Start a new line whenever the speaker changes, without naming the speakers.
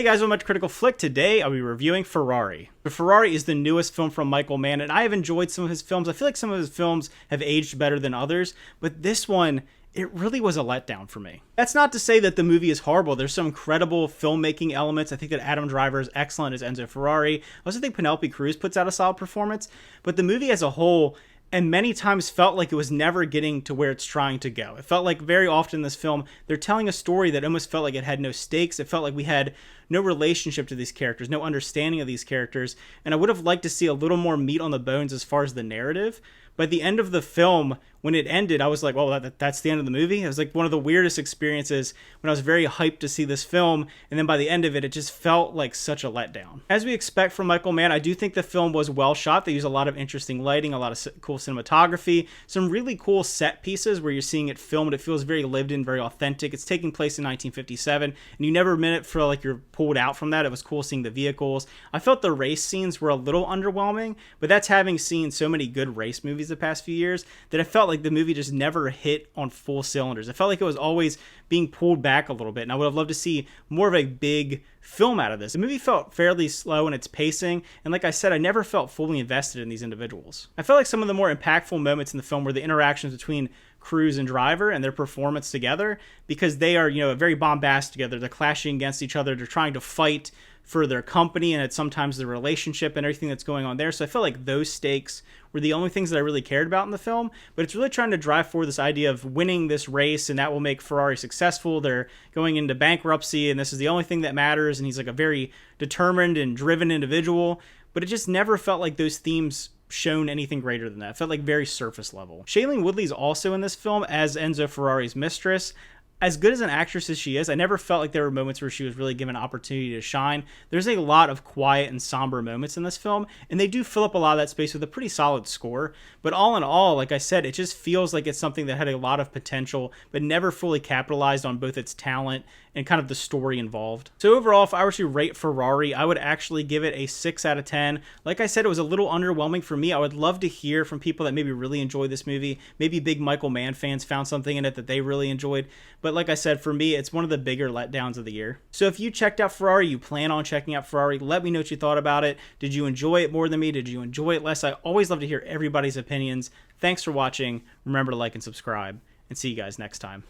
Hey guys, welcome to Critical Flick. Today I'll be reviewing Ferrari. Ferrari is the newest film from Michael Mann, and I have enjoyed some of his films. I feel like some of his films have aged better than others, but this one, it really was a letdown for me. That's not to say that the movie is horrible. There's some incredible filmmaking elements. I think that Adam Driver is excellent as Enzo Ferrari. I also think Penelope Cruz puts out a solid performance, but the movie as a whole and many times felt like it was never getting to where it's trying to go. It felt like very often in this film, they're telling a story that almost felt like it had no stakes. It felt like we had no relationship to these characters, no understanding of these characters, and I would have liked to see a little more meat on the bones as far as the narrative. By the end of the film, when it ended, I was like, well, that's the end of the movie. It was like one of the weirdest experiences when I was very hyped to see this film, and then by the end of it, it just felt like such a letdown. As we expect from Michael Mann, I do think the film was well shot. They use a lot of interesting lighting, a lot of cool cinematography, some really cool set pieces where you're seeing it filmed. It feels very lived in, very authentic. It's taking place in 1957, and you never meant it feel like you're pulled out from that. It was cool seeing the vehicles. I felt the race scenes were a little underwhelming, but that's having seen so many good race movies the past few years that I felt like the movie just never hit on full cylinders. I felt like it was always being pulled back a little bit, and I would have loved to see more of a big film out of this. The movie felt fairly slow in its pacing, and like I said, I never felt fully invested in these individuals. I felt like some of the more impactful moments in the film were the interactions between Cruz and Driver and their performance together, because they are, very bombastic together. They're clashing against each other. They're trying to fight for their company, and it's sometimes the relationship and everything that's going on there. So I felt like those stakes were the only things that I really cared about in the film, but it's really trying to drive forward this idea of winning this race, and that will make Ferrari successful. They're going into bankruptcy, and this is the only thing that matters, and he's like a very determined and driven individual, but it just never felt like those themes shown anything greater than that. It felt like very surface level. Shailene Woodley's also in this film as Enzo Ferrari's mistress. As good as an actress as she is, I never felt like there were moments where she was really given an opportunity to shine. There's a lot of quiet and somber moments in this film, and they do fill up a lot of that space with a pretty solid score. But all in all, like I said, it just feels like it's something that had a lot of potential, but never fully capitalized on both its talent and kind of the story involved. So overall, if I were to rate Ferrari, I would actually give it a 6 out of 10. Like I said, it was a little underwhelming for me. I would love to hear from people that maybe really enjoyed this movie. Maybe big Michael Mann fans found something in it that they really enjoyed. But like I said, for me, it's one of the bigger letdowns of the year. So if you checked out Ferrari, you plan on checking out Ferrari, let me know what you thought about it. Did you enjoy it more than me? Did you enjoy it less? I always love to hear everybody's opinions. Thanks for watching. Remember to like and subscribe, and see you guys next time.